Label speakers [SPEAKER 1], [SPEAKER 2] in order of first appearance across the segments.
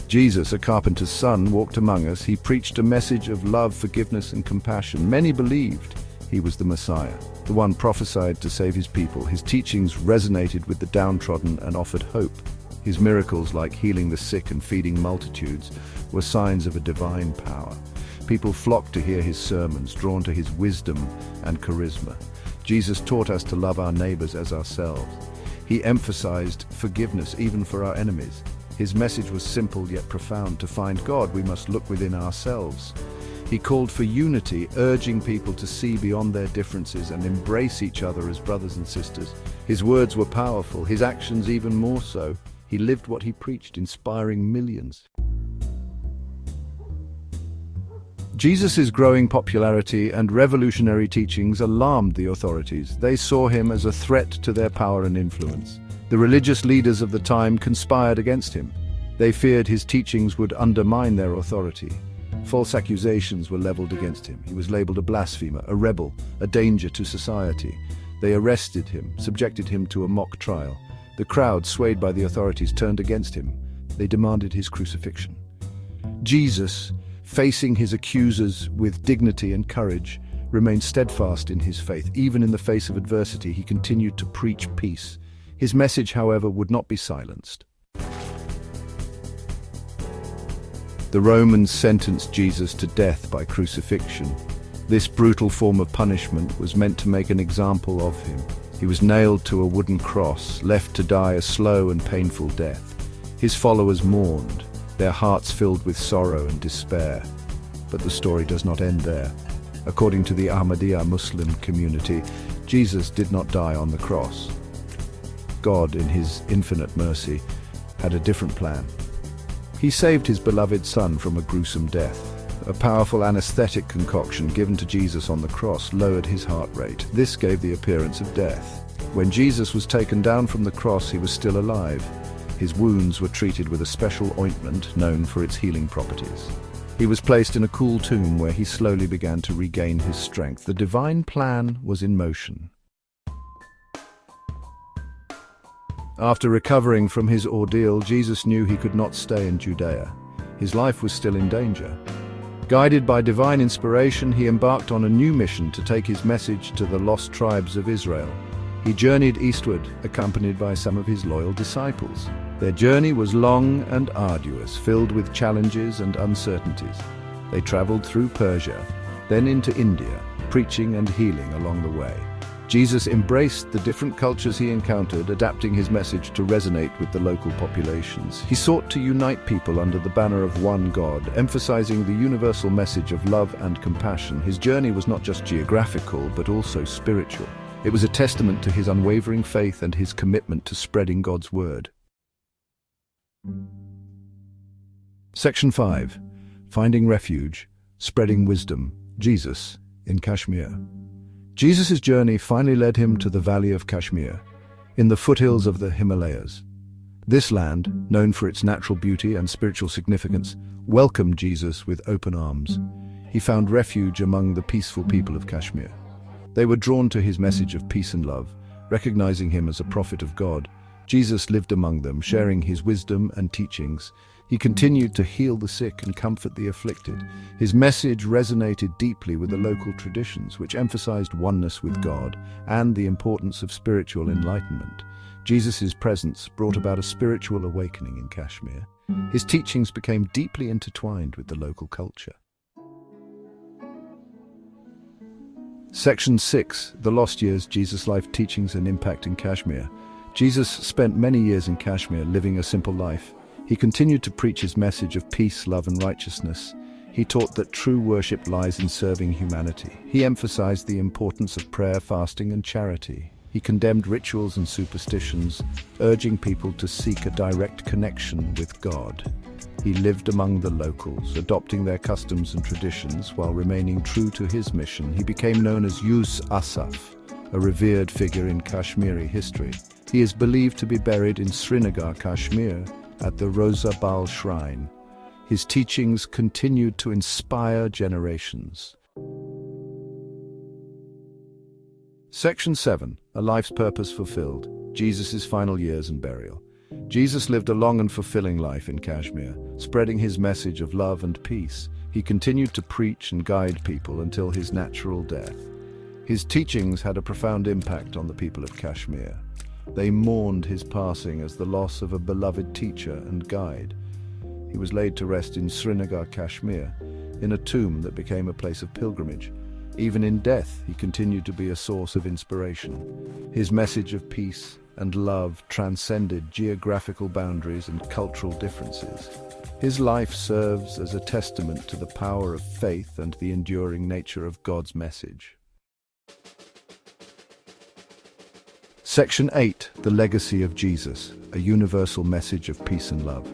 [SPEAKER 1] Jesus, a carpenter's son, walked among us. He preached a message of love, forgiveness, and compassion. Many believed he was the Messiah, the one prophesied to save his people. His teachings resonated with the downtrodden and offered hope. His miracles, like healing the sick and feeding multitudes, were signs of a divine power. People flocked to hear his sermons, drawn to his wisdom and charisma. Jesus taught us to love our neighbors as ourselves. He emphasized forgiveness even for our enemies. His message was simple yet profound. To find God, we must look within ourselves. He called for unity, urging people to see beyond their differences and embrace each other as brothers and sisters. His words were powerful, his actions even more so. He lived what he preached, inspiring millions. Jesus' growing popularity and revolutionary teachings alarmed the authorities. They saw him as a threat to their power and influence. The religious leaders of the time conspired against him. They feared his teachings would undermine their authority. False accusations were leveled against him. He was labeled a blasphemer, a rebel, a danger to society. They arrested him, subjected him to a mock trial. The crowd, swayed by the authorities, turned against him. They demanded his crucifixion. Jesus, facing his accusers with dignity and courage, remained steadfast in his faith. Even in the face of adversity, he continued to preach peace. His message, however, would not be silenced. The Romans sentenced Jesus to death by crucifixion. This brutal form of punishment was meant to make an example of him. He was nailed to a wooden cross, left to die a slow and painful death. His followers mourned, their hearts filled with sorrow and despair. But the story does not end there. According to the Ahmadiyya Muslim community, Jesus did not die on the cross. God, in his infinite mercy, had a different plan. He saved his beloved son from a gruesome death. A powerful anesthetic concoction given to Jesus on the cross lowered his heart rate. This gave the appearance of death. When Jesus was taken down from the cross, he was still alive. His wounds were treated with a special ointment known for its healing properties. He was placed in a cool tomb where he slowly began to regain his strength. The divine plan was in motion. After recovering from his ordeal, Jesus knew he could not stay in Judea. His life was still in danger. Guided by divine inspiration, he embarked on a new mission to take his message to the lost tribes of Israel. He journeyed eastward, accompanied by some of his loyal disciples. Their journey was long and arduous, filled with challenges and uncertainties. They traveled through Persia, then into India, preaching and healing along the way. Jesus embraced the different cultures he encountered, adapting his message to resonate with the local populations. He sought to unite people under the banner of one God, emphasizing the universal message of love and compassion. His journey was not just geographical, but also spiritual. It was a testament to his unwavering faith and his commitment to spreading God's word. Section 5. Finding Refuge, Spreading Wisdom, Jesus in Kashmir. Jesus' journey finally led him to the Valley of Kashmir, in the foothills of the Himalayas. This land, known for its natural beauty and spiritual significance, welcomed Jesus with open arms. He found refuge among the peaceful people of Kashmir. They were drawn to his message of peace and love, recognizing him as a prophet of God. Jesus lived among them, sharing his wisdom and teachings. He continued to heal the sick and comfort the afflicted. His message resonated deeply with the local traditions, which emphasized oneness with God and the importance of spiritual enlightenment. Jesus' presence brought about a spiritual awakening in Kashmir. His teachings became deeply intertwined with the local culture. Section 6. The Lost Years, Jesus' Life, Teachings and Impact in Kashmir. Jesus spent many years in Kashmir, living a simple life. He continued to preach his message of peace, love, and righteousness. He taught that true worship lies in serving humanity. He emphasized the importance of prayer, fasting, and charity. He condemned rituals and superstitions, urging people to seek a direct connection with God. He lived among the locals, adopting their customs and traditions while remaining true to his mission. He became known as Yus Asaf, a revered figure in Kashmiri history. He is believed to be buried in Srinagar, Kashmir, at the Rosa Bal Shrine. His teachings continued to inspire generations. Section 7. A Life's Purpose Fulfilled, Jesus' Final Years and Burial. Jesus lived a long and fulfilling life in Kashmir, spreading his message of love and peace. He continued to preach and guide people until his natural death. His teachings had a profound impact on the people of Kashmir. They mourned his passing as the loss of a beloved teacher and guide. He was laid to rest in Srinagar, Kashmir, in a tomb that became a place of pilgrimage. Even in death, he continued to be a source of inspiration. His message of peace and love transcended geographical boundaries and cultural differences. His life serves as a testament to the power of faith and the enduring nature of God's message. Section 8. The Legacy of Jesus, a universal message of peace and love.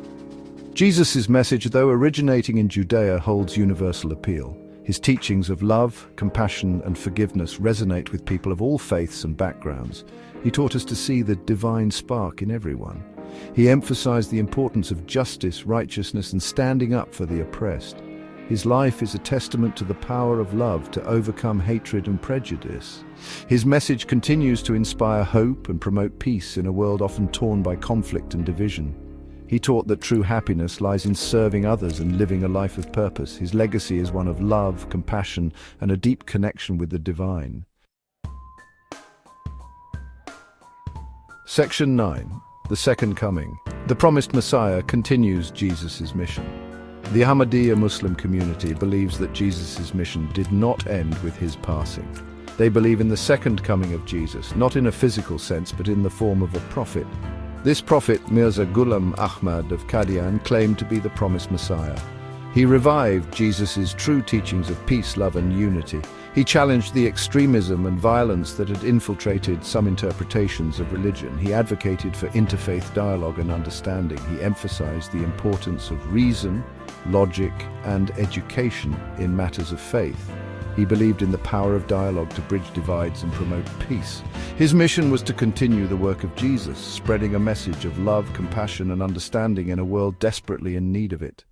[SPEAKER 1] Jesus' message, though originating in Judea, holds universal appeal. His teachings of love, compassion, and forgiveness resonate with people of all faiths and backgrounds. He taught us to see the divine spark in everyone. He emphasized the importance of justice, righteousness, and standing up for the oppressed. His life is a testament to the power of love to overcome hatred and prejudice. His message continues to inspire hope and promote peace in a world often torn by conflict and division. He taught that true happiness lies in serving others and living a life of purpose. His legacy is one of love, compassion, and a deep connection with the divine. Section 9. The Second Coming. The promised Messiah continues Jesus' mission. The Ahmadiyya Muslim community believes that Jesus' mission did not end with his passing. They believe in the second coming of Jesus, not in a physical sense, but in the form of a prophet. This prophet, Mirza Ghulam Ahmad of Qadian, claimed to be the promised Messiah. He revived Jesus' true teachings of peace, love, and unity. He challenged the extremism and violence that had infiltrated some interpretations of religion. He advocated for interfaith dialogue and understanding. He emphasized the importance of reason, logic, and education in matters of faith. He believed in the power of dialogue to bridge divides and promote peace. His mission was to continue the work of Jesus, spreading a message of love, compassion, and understanding in a world desperately in need of it.